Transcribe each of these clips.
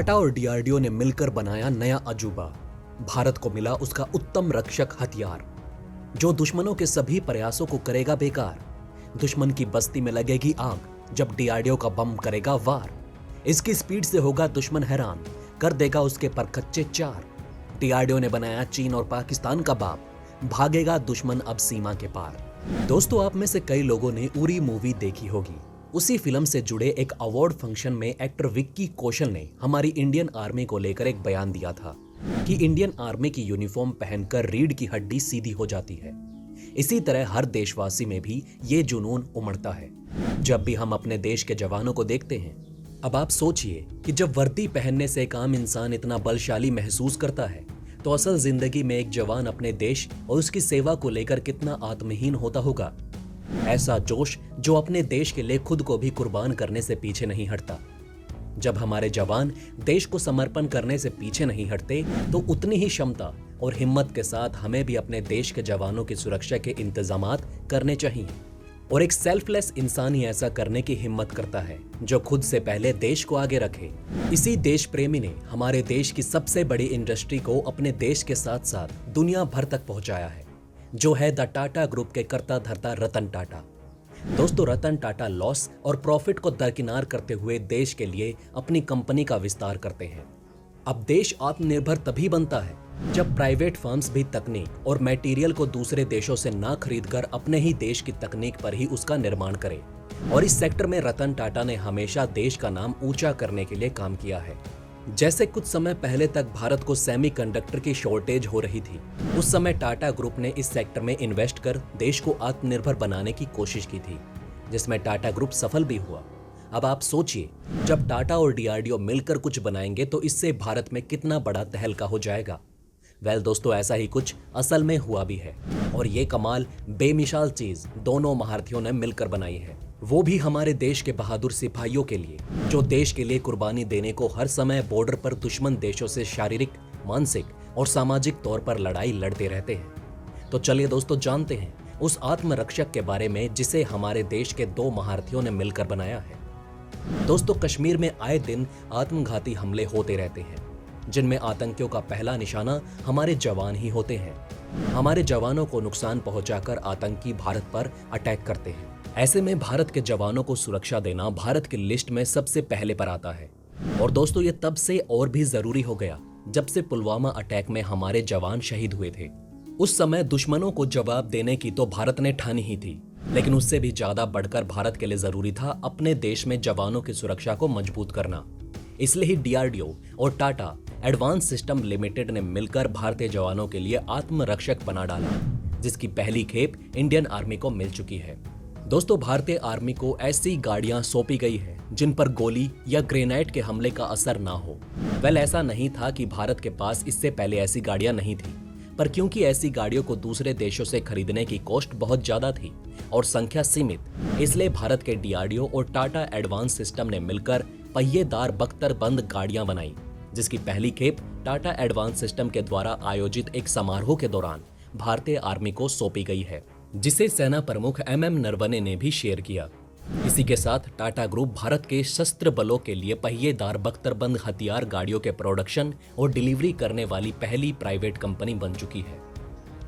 टाटा और डीआरडीओ ने मिलकर बनाया नया अजूबा। भारत को मिला उसका उत्तम रक्षक हथियार, जो दुश्मनों के सभी प्रयासों को करेगा बेकार। दुश्मन की बस्ती में लगेगी आग जब डीआरडीओ का बम करेगा वार। इसकी स्पीड से होगा दुश्मन हैरान, कर देगा उसके परखच्चे चार। डीआरडीओ ने बनाया चीन और पाकिस्तान का बाप, भागेगा दुश्मन अब सीमा के पार। दोस्तों, आप में से कई लोगों ने उरी मूवी देखी होगी। उसी फिल्म से जुड़े एक अवार्ड फंक्शन में एक्टर विक्की कौशल ने हमारी इंडियन आर्मी को लेकर एक बयान दिया था कि इंडियन आर्मी की यूनिफॉर्म पहनकर रीढ़ की हड्डी सीधी हो जाती है। इसी तरह हर देशवासी में भी ये जुनून उमड़ता है जब भी हम अपने देश के जवानों को देखते हैं। अब आप सोचिए कि जब वर्दी पहनने से एक आम इंसान इतना बलशाली महसूस करता है, तो असल जिंदगी में एक जवान अपने देश और उसकी सेवा को लेकर कितना आत्महीन होता होगा। ऐसा जोश जो अपने देश के लिए खुद को भी कुर्बान करने से पीछे नहीं हटता। जब हमारे जवान देश को समर्पण करने से पीछे नहीं हटते, तो उतनी ही क्षमता और हिम्मत के साथ हमें भी अपने देश के जवानों की सुरक्षा के इंतजामात करने चाहिए। और एक सेल्फलेस इंसान ही ऐसा करने की हिम्मत करता है जो खुद से पहले देश को आगे रखे। इसी देश प्रेमी ने हमारे देश की सबसे बड़ी इंडस्ट्री को अपने देश के साथ साथ दुनिया भर तक पहुंचाया है, जो है द टाटा ग्रुप के कर्ता धर्ता रतन टाटा। दोस्तों, रतन टाटा लॉस और प्रॉफिट को दरकिनार करते हुए देश के लिए अपनी कंपनी का विस्तार करते हैं। अब देश आत्मनिर्भर तभी बनता है जब प्राइवेट फर्म्स भी तकनीक और मटेरियल को दूसरे देशों से ना खरीदकर अपने ही देश की तकनीक पर ही उसका निर्माण करें। और इस सेक्टर में रतन टाटा ने हमेशा देश का नाम ऊंचा करने के लिए काम किया है। जैसे कुछ समय पहले तक भारत को सेमीकंडक्टर की शॉर्टेज हो रही थी, उस समय टाटा ग्रुप ने इस सेक्टर में इन्वेस्ट कर देश को आत्मनिर्भर बनाने की कोशिश की थी, जिसमें टाटा ग्रुप सफल भी हुआ। अब आप सोचिए, जब टाटा और डीआरडीओ मिलकर कुछ बनाएंगे तो इससे भारत में कितना बड़ा तहलका हो जाएगा। दोस्तों, ऐसा ही कुछ असल में हुआ भी है, और ये कमाल बेमिसाल चीज दोनों महारथियों ने मिलकर बनाई है, वो भी हमारे देश के बहादुर सिपाहियों के लिए, जो देश के लिए कुर्बानी देने को हर समय बॉर्डर पर दुश्मन देशों से शारीरिक, मानसिक और सामाजिक तौर पर लड़ाई लड़ते रहते हैं। तो चलिए दोस्तों, जानते हैं उस आत्मरक्षक के बारे में जिसे हमारे देश के दो महारथियों ने मिलकर बनाया है। दोस्तों, कश्मीर में आए दिन आत्मघाती हमले होते रहते हैं, जिनमें आतंकियों का पहला निशाना हमारे जवान ही होते हैं। हमारे जवानों को नुकसान पहुंचाकर आतंकी भारत पर अटैक करते हैं। ऐसे में भारत के जवानों को सुरक्षा देना भारत की लिस्ट में सबसे पहले पर आता है। और दोस्तों, ये तब से और भी जरूरी हो गया जब से पुलवामा अटैक में हमारे जवान शहीद हुए थे। उस समय दुश्मनों को जवाब देने की तो भारत ने ठानी ही थी, लेकिन उससे भी ज्यादा बढ़कर भारत के लिए जरूरी था अपने देश में जवानों की सुरक्षा को मजबूत करना। इसलिए ही डीआरडीओ और टाटा एडवांस सिस्टम लिमिटेड ने मिलकर भारतीय जवानों के लिए आत्मरक्षक बना डाला, जिसकी पहली खेप इंडियन आर्मी को मिल चुकी है। दोस्तों, भारतीय आर्मी को ऐसी गाड़ियां सौंपी गई है जिन पर गोली या ग्रेनाइट के हमले का असर ना हो। ऐसा नहीं था कि भारत के पास इससे पहले ऐसी गाड़ियां नहीं थी, पर क्योंकि ऐसी गाड़ियों को दूसरे देशों से खरीदने की कॉस्ट बहुत ज्यादा थी और संख्या सीमित, इसलिए भारत के डीआरडीओ और टाटा एडवांस सिस्टम ने मिलकर पहिएदार बख्तरबंद गाड़ियां बनाई, जिसकी पहली खेप टाटा एडवांस सिस्टम के द्वारा आयोजित एक समारोह के दौरान भारतीय आर्मी को सौंपी गई है, जिसे सेना प्रमुख एमएम नरवणे ने भी शेयर किया। इसी के साथ टाटा ग्रुप भारत के सशस्त्र बलों के लिए पहिएदार बख्तरबंद हथियार गाड़ियों के प्रोडक्शन और डिलीवरी करने वाली पहली प्राइवेट कंपनी बन चुकी है।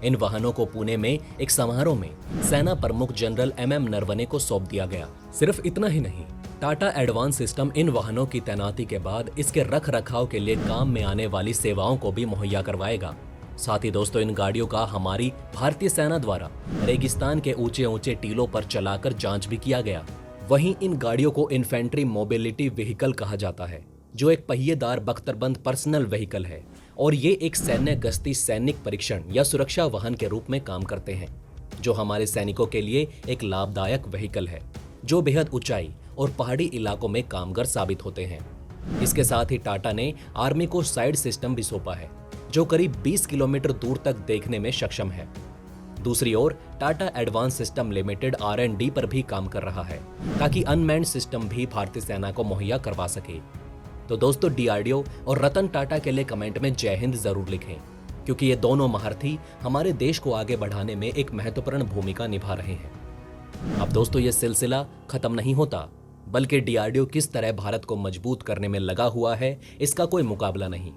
इन वाहनों को पुणे में एक समारोह में सेना प्रमुख जनरल एमएम नरवणे को सौंप दिया गया। सिर्फ इतना ही नहीं, टाटा एडवांस सिस्टम इन वाहनों की तैनाती के बाद इसके रख रखाव के लिए काम में आने वाली सेवाओं को भी मुहैया करवाएगा। साथ ही दोस्तों, इन गाड़ियों का हमारी भारतीय सेना द्वारा रेगिस्तान के ऊंचे ऊंचे टीलों पर चलाकर जांच भी किया गया। वहीं इन गाड़ियों को इन्फेंट्री मोबिलिटी व्हीकल कहा जाता है, जो एक पहिएदार बख्तरबंद पर्सनल व्हीकल है, और ये एक सैन्य गश्ती सैनिक परीक्षण या सुरक्षा वाहन के रूप में काम करते हैं, जो हमारे सैनिकों के लिए एक लाभदायक व्हीकल है, जो बेहद ऊंचाई और पहाड़ी इलाकों में कामगर साबित होते हैं। इसके साथ ही टाटा ने आर्मी को साइड सिस्टम भी सौंपा है, जो करीब 20 किलोमीटर दूर तक देखने में सक्षम है। दूसरी ओर Tata advance system limited R&D पर भी काम कर रहा है, ताकि अनमैन्ड सिस्टम भी भारतीय सेना को मुहैया करवा सके। तो दोस्तों, डीआरडीओ और रतन टाटा के लिए कमेंट में जय हिंद जरूर लिखें, क्योंकि ये दोनों महारथी हमारे देश को आगे बढ़ाने में एक महत्वपूर्ण भूमिका निभा रहे हैं। अब दोस्तों, ये सिलसिला खत्म नहीं होता। बल्कि डीआरडीओ किस तरह भारत को मजबूत करने में लगा हुआ है, इसका कोई मुकाबला नहीं।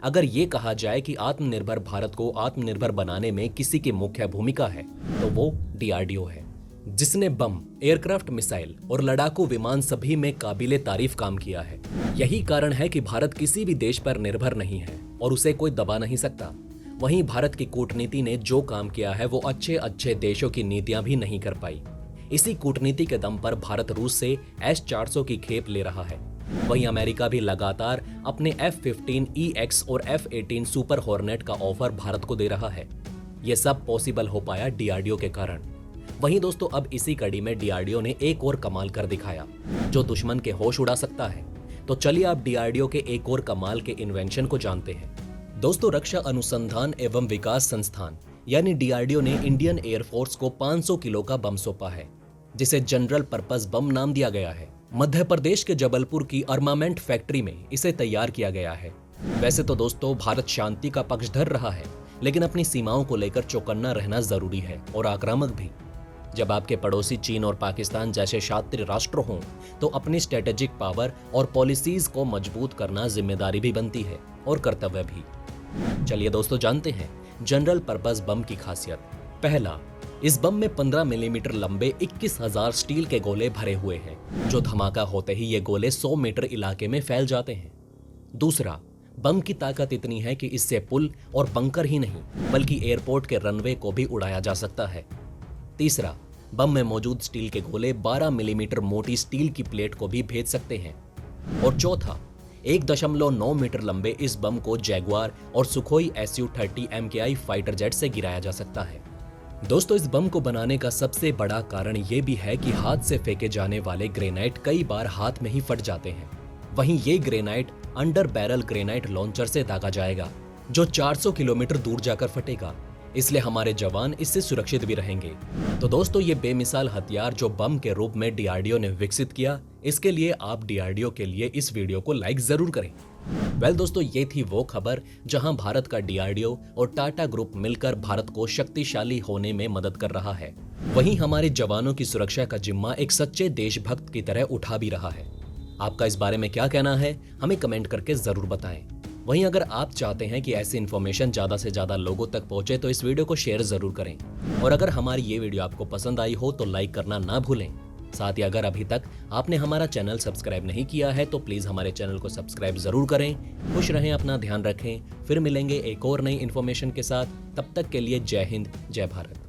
अगर ये कहा जाए कि आत्मनिर्भर भारत को आत्मनिर्भर बनाने में किसी की मुख्य भूमिका है तो वो डीआरडीओ है, जिसने बम, एयरक्राफ्ट मिसाइल और लड़ाकू विमान सभी में काबिले तारीफ काम किया है। यही कारण है कि भारत किसी भी देश पर निर्भर नहीं है और उसे कोई दबा नहीं सकता। वहीं भारत की कूटनीति ने जो काम किया है वो अच्छे अच्छे देशों की नीतियां भी नहीं कर पाई। इसी कूटनीति के दम पर भारत रूस से S-400 की खेप ले रहा है। वहीं अमेरिका भी लगातार अपने F-15EX और F-18 सुपर हॉर्नेट का ऑफर भारत को दे रहा है। ये सब पॉसिबल हो पाया डीआरडीओ के कारण। वहीं दोस्तों अब इसी कड़ी में डीआरडीओ ने एक और कमाल कर दिखाया जो दुश्मन के होश उड़ा सकता है। तो चलिए आप डीआरडीओ के एक और कमाल के इन्वेंशन को जानते हैं। दोस्तों रक्षा अनुसंधान एवं विकास संस्थान यानी डीआरडीओ ने इंडियन एयरफोर्स को 500 किलो का बम सौंपा है, जिसे जनरल पर्पस बम नाम दिया गया है। मध्य प्रदेश के जबलपुर की आर्मामेंट फैक्ट्री में इसे तैयार किया गया है। वैसे तो दोस्तों भारत शांति का पक्षधर रहा है, लेकिन अपनी सीमाओं को लेकर चौकन्ना रहना जरूरी है और आक्रामक भी। जब आपके पड़ोसी चीन और पाकिस्तान जैसे शातिर राष्ट्र हों तो अपनी स्ट्रेटेजिक पावर और पॉलिसीज को मजबूत करना जिम्मेदारी भी बनती है और कर्तव्य भी। चलिए दोस्तों जानते हैं जनरल पर्पस बम की खासियत। पहला, इस बम में 15 मिलीमीटर लंबे 21,000 स्टील के गोले भरे हुए हैं, जो धमाका होते ही ये गोले 100 मीटर इलाके में फैल जाते हैं। दूसरा, बम की ताकत इतनी है कि इससे पुल और बंकर ही नहीं बल्कि एयरपोर्ट के रनवे को भी उड़ाया जा सकता है। तीसरा, बम में मौजूद स्टील के गोले 12 मिलीमीटर मोटी स्टील की प्लेट को भी भेद सकते हैं। और चौथा, 1.9 मीटर लंबे इस बम को जैगुआर और Sukhoi Su-30 MKI fighter jet से गिराया जा सकता है। दोस्तों इस बम को बनाने का सबसे बड़ा कारण ये भी है कि हाथ से फेंके जाने वाले ग्रेनाइट कई बार हाथ में ही फट जाते हैं। वहीं ये granite under barrel granite launcher से दागा जाएगा, जो 400 किलोमीटर दूर जाकर फटेगा, इसलिए हमारे जवान इससे सुरक्षित भी रहेंगे। तो दोस्तों ये बेमिसाल हथियार जो बम के रूप में डीआरडीओ ने विकसित किया, इसके लिए आप डीआरडीओ के लिए इस वीडियो को लाइक जरूर करें। दोस्तों ये थी वो खबर जहां भारत का डीआरडीओ और टाटा ग्रुप मिलकर भारत को शक्तिशाली होने में मदद कर रहा है। वहीं हमारे जवानों की सुरक्षा का जिम्मा एक सच्चे देशभक्त की तरह उठा भी रहा है। आपका इस बारे में क्या कहना है, हमें कमेंट करके जरूर बताएं। वहीं अगर आप चाहते हैं कि ऐसी इन्फॉर्मेशन ज्यादा से ज्यादा लोगों तक पहुंचे तो इस वीडियो को शेयर जरूर करें। और अगर हमारी ये वीडियो आपको पसंद आई हो तो लाइक करना ना भूलें। साथ ही अगर अभी तक आपने हमारा चैनल सब्सक्राइब नहीं किया है तो प्लीज हमारे चैनल को सब्सक्राइब जरूर करें। खुश रहें, अपना ध्यान रखें। फिर मिलेंगे एक और नई इन्फॉर्मेशन के साथ। तब तक के लिए जय हिंद, जय भारत।